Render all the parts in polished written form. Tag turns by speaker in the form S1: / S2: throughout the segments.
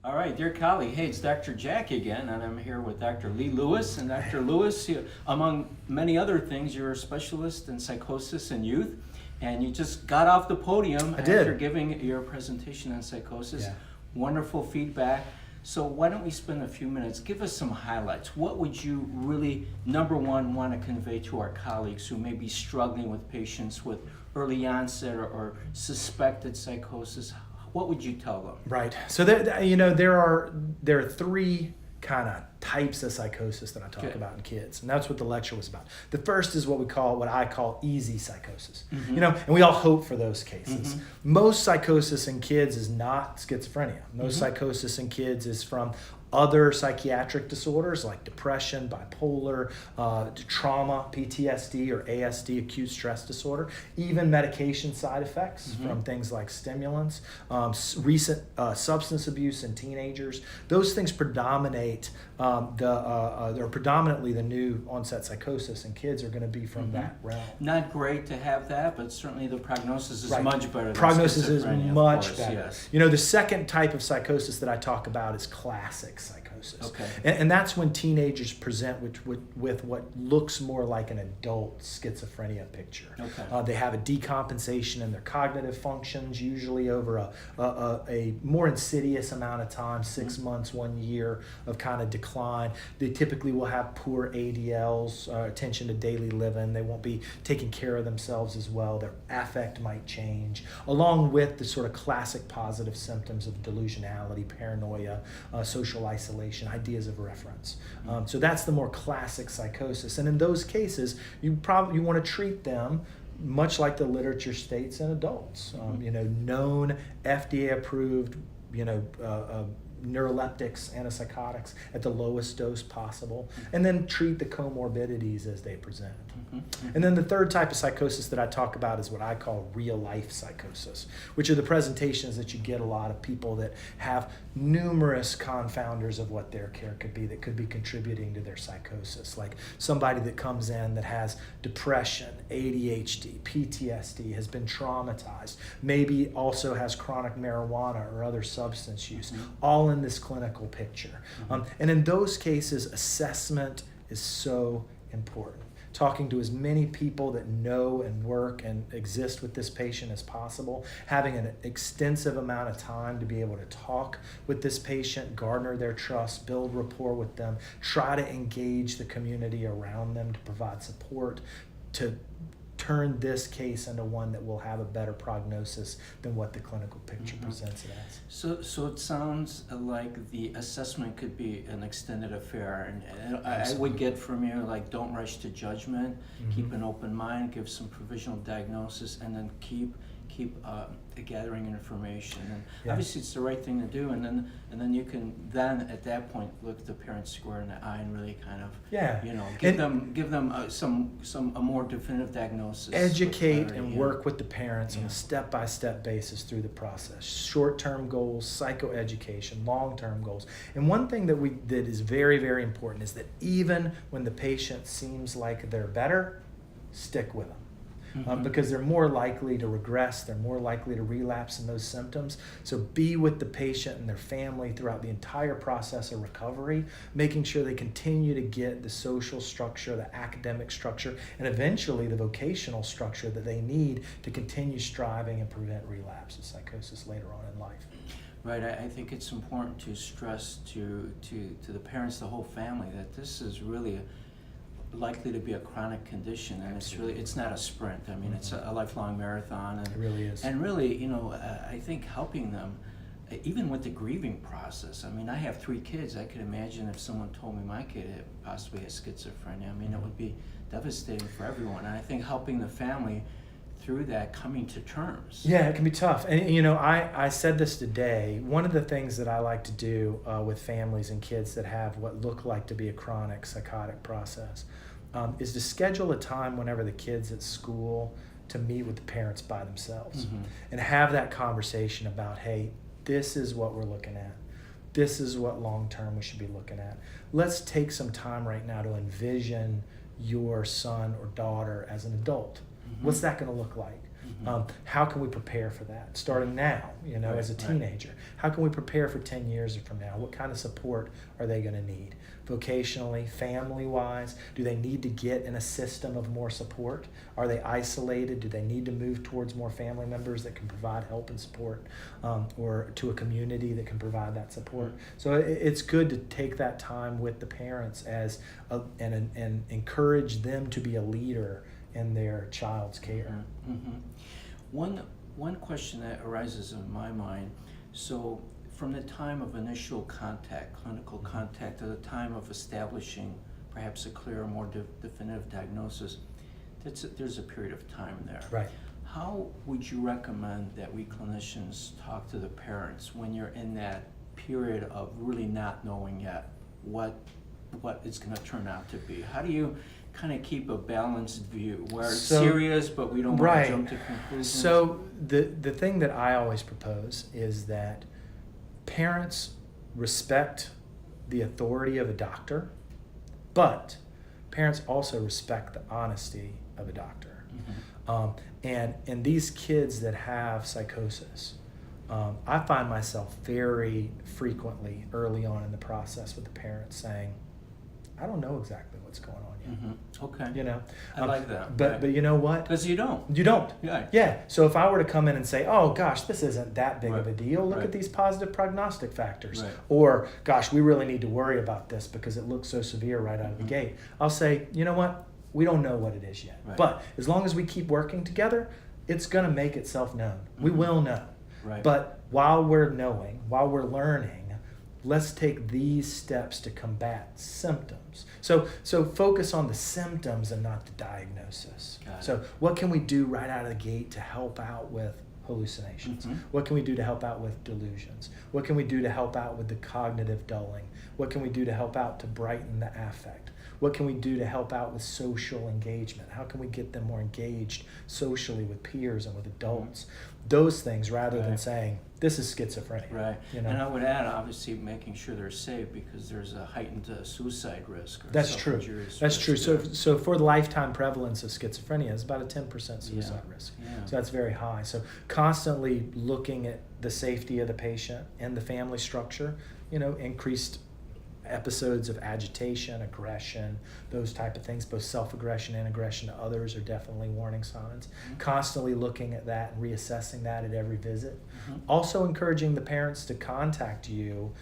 S1: All right, dear colleague, hey, it's Dr. Jack again, and I'm here with Dr. Lee Lewis. And Dr. Lewis, among many other things, you're a specialist in psychosis in youth, and you just got off the podium after giving your presentation on psychosis.
S2: Yeah.
S1: Wonderful feedback. So why don't we spend a few minutes, give us some highlights. What would you really, number one, want to convey to our colleagues who may be struggling with patients with early onset or suspected psychosis? What would you tell them?
S2: Right. So there are three kind of types of psychosis that I talk about in kids, and that's what the lecture was about. The first is what I call easy psychosis.
S1: Mm-hmm.
S2: And we all hope for those cases. Mm-hmm. Most psychosis in kids is not schizophrenia. Most psychosis in kids is from other psychiatric disorders like depression, bipolar, trauma, PTSD or ASD, acute stress disorder, even medication side effects from things like stimulants, recent substance abuse in teenagers. Those things predominate. They're predominantly the new onset psychosis in kids are going to be from that realm.
S1: Not great to have that, but certainly the prognosis is
S2: Right.
S1: much better than
S2: Prognosis is
S1: schizophrenia,
S2: much
S1: of course,
S2: better.
S1: yes.
S2: The second type of psychosis that I talk about is classic psychosis.
S1: Okay.
S2: And that's when teenagers present with what looks more like an adult schizophrenia picture.
S1: Okay.
S2: They have a decompensation in their cognitive functions, usually over a more insidious amount of time, 6 months, 1 year of kind of decline. They typically will have poor ADLs, attention to daily living. They won't be taking care of themselves as well. Their affect might change, along with the sort of classic positive symptoms of delusionality, paranoia, social isolation, ideas of reference. So that's the more classic psychosis. And in those cases, you want to treat them much like the literature states in adults. Known FDA-approved, neuroleptics, antipsychotics at the lowest dose possible, and then treat the comorbidities as they present. And then the third type of psychosis that I talk about is what I call real-life psychosis, which are the presentations that you get a lot of people that have numerous confounders of what their care could be that could be contributing to their psychosis, like somebody that comes in that has depression, ADHD, PTSD, has been traumatized, maybe also has chronic marijuana or other substance use, all in this clinical picture. And in those cases, assessment is so important. Talking to as many people that know and work and exist with this patient as possible, having an extensive amount of time to be able to talk with this patient, garner their trust, build rapport with them, try to engage the community around them to provide support, to turn this case into one that will have a better prognosis than what the clinical picture presents it as.
S1: So it sounds like the assessment could be an extended affair, and I would get from you, like, don't rush to judgment, keep an open mind, give some provisional diagnosis, and then keep gathering information. And obviously it's the right thing to do, and then you can at that point look the parents square in the eye and really kind of give them a more definitive diagnosis.
S2: Educate and work with the parents on a step-by-step basis through the process. Short-term goals, psychoeducation, long-term goals. And one thing that is very, very important is that even when the patient seems like they're better, stick with them. Because they're more likely to regress, they're more likely to relapse in those symptoms. So be with the patient and their family throughout the entire process of recovery, making sure they continue to get the social structure, the academic structure, and eventually the vocational structure that they need to continue striving and prevent relapse of psychosis later on in life.
S1: Right, I think it's important to stress to the parents, the whole family, that this is really likely to be a chronic condition, and it's not a sprint. I mean, it's a lifelong marathon, and
S2: it really is.
S1: And really, I think helping them, even with the grieving process. I mean, I have 3 kids. I could imagine if someone told me my kid possibly has schizophrenia. I mean, it would be devastating for everyone. And I think helping the family through that, coming to terms.
S2: Yeah, it can be tough. And I said this today. One of the things that I like to do with families and kids that have what look like to be a chronic psychotic process is to schedule a time whenever the kid's at school to meet with the parents by themselves and have that conversation about, hey, this is what we're looking at. This is what long-term we should be looking at. Let's take some time right now to envision your son or daughter as an adult. What's that going to look like? How can we prepare for that starting now, as a teenager? How can we prepare for 10 years from now? What kind of support are they going to need? Vocationally, family-wise, do they need to get in a system of more support? Are they isolated? Do they need to move towards more family members that can provide help and support, or to a community that can provide that support? So it's good to take that time with the parents and encourage them to be a leader in their child's care.
S1: One question that arises in my mind, so from the time of initial contact, clinical contact, to the time of establishing perhaps a clearer, more definitive diagnosis, there's a period of time there.
S2: Right.
S1: How would you recommend that we clinicians talk to the parents when you're in that period of really not knowing yet what it's going to turn out to be? How do you kind of keep a balanced view where it's serious but we don't want to jump to conclusions?
S2: So the thing that I always propose is that parents respect the authority of a doctor, but parents also respect the honesty of a doctor. And these kids that have psychosis, I find myself very frequently early on in the process with the parents saying, I don't know exactly what's going on yet.
S1: Okay. I like that.
S2: But you know what?
S1: Because you don't.
S2: You don't.
S1: Yeah.
S2: Yeah. So if I were to come in and say, oh gosh, this isn't that big of a deal. Look at these positive prognostic factors.
S1: Right.
S2: Or gosh, we really need to worry about this because it looks so severe right out of the gate. I'll say, you know what? We don't know what it is yet.
S1: Right.
S2: But as long as we keep working together, it's going to make itself known. We will know.
S1: Right.
S2: But while we're learning, let's take these steps to combat symptoms. So focus on the symptoms and not the diagnosis. So what can we do right out of the gate to help out with hallucinations? What can we do to help out with delusions? What can we do to help out with the cognitive dulling? What can we do to help out to brighten the affect? What can we do to help out with social engagement? How can we get them more engaged socially with peers and with adults? Those things, rather than saying, this is schizophrenia.
S1: Right. And I would add, obviously, making sure they're safe because there's a heightened suicide risk. Or
S2: That's true. That's true. So for the lifetime prevalence of schizophrenia, it's about a 10% suicide risk.
S1: Yeah.
S2: So that's very high. So constantly looking at the safety of the patient and the family structure, increased episodes of agitation, aggression, those type of things, both self-aggression and aggression to others are definitely warning signs. Constantly looking at that and reassessing that at every visit. Also encouraging the parents to contact you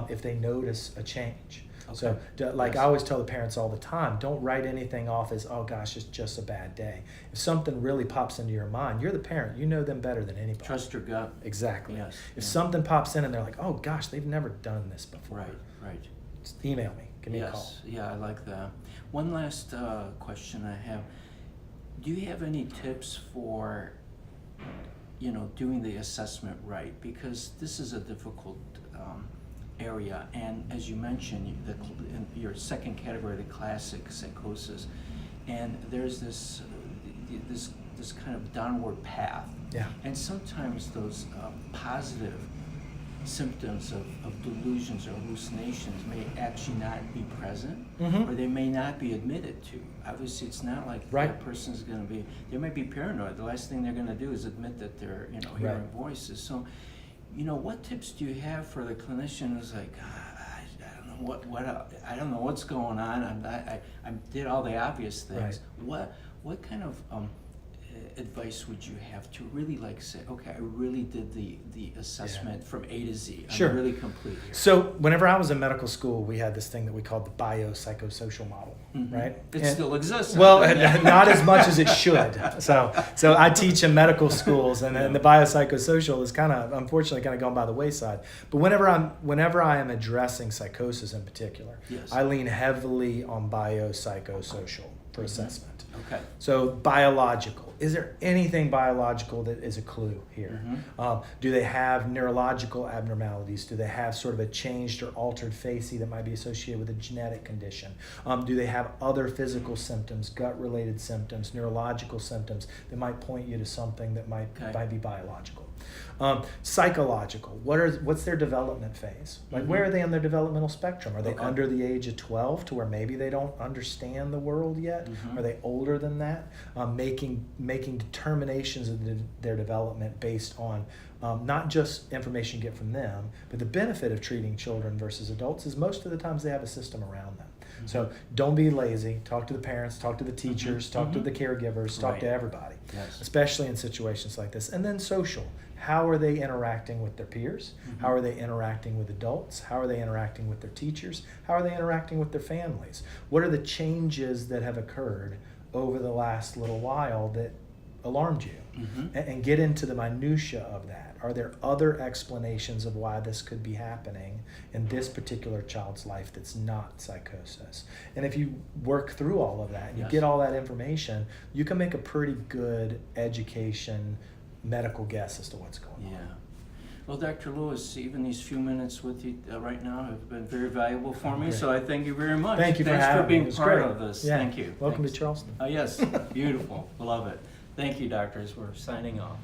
S2: if they notice a change. So I always tell the parents all the time, don't write anything off as, oh gosh, it's just a bad day. If something really pops into your mind, you're the parent, you know them better than anybody.
S1: Trust your gut.
S2: Exactly.
S1: Yes.
S2: If something pops in and they're like, oh gosh, they've never done this before.
S1: Right.
S2: Just email me, give me a call.
S1: Yeah, I like that. One last question I have. Do you have any tips for, doing the assessment right? Because this is a difficult area, and as you mentioned, in your second category, the classic psychosis, and there's this kind of downward path.
S2: Yeah.
S1: And sometimes those positive symptoms of delusions or hallucinations may actually not be present, or they may not be admitted to. Obviously, it's not like that person's going to be, they might be paranoid. The last thing they're going to do is admit that they're, hearing voices. So, what tips do you have for the clinician who's like, I don't know what's going on. I did all the obvious things. What kind of advice would you have to really say, okay, I really did the assessment from A to Z. I'm really complete here.
S2: So whenever I was in medical school, we had this thing that we called the Biopsychosocial Model, right?
S1: It still exists.
S2: Well, not as much as it should. So I teach in medical schools, and the biopsychosocial is unfortunately gone by the wayside. But whenever I am addressing psychosis in particular, I lean heavily on biopsychosocial for assessment.
S1: Okay.
S2: So biological. Is there anything biological that is a clue here? Do they have neurological abnormalities? Do they have sort of a changed or altered facie that might be associated with a genetic condition? Do they have other physical symptoms, gut-related symptoms, neurological symptoms that might point you to something that might be biological? Psychological. What's their development phase? Where are they on their developmental spectrum? Are they under the age of 12 to where maybe they don't understand the world yet? Are they older than that? Making making determinations of their development based on not just information you get from them, but the benefit of treating children versus adults is most of the times they have a system around them. Mm-hmm. So don't be lazy. Talk to the parents, talk to the teachers, talk to the caregivers, talk to everybody, especially in situations like this. And then social. How are they interacting with their peers? How are they interacting with adults? How are they interacting with their teachers? How are they interacting with their families? What are the changes that have occurred over the last little while that alarmed you? And get into the minutia of that. Are there other explanations of why this could be happening in this particular child's life that's not psychosis? And if you work through all of that and you get all that information, you can make a pretty good education medical guess as to what's going on.
S1: Well, Dr. Lewis, even these few minutes with you right now have been very valuable for me, so I thank you very much.
S2: Thank you
S1: Thanks
S2: for having me.
S1: being part of this.
S2: Yeah.
S1: Thank you.
S2: Welcome to Charleston.
S1: Yes, beautiful. Love it. Thank you, doctors. We're signing off.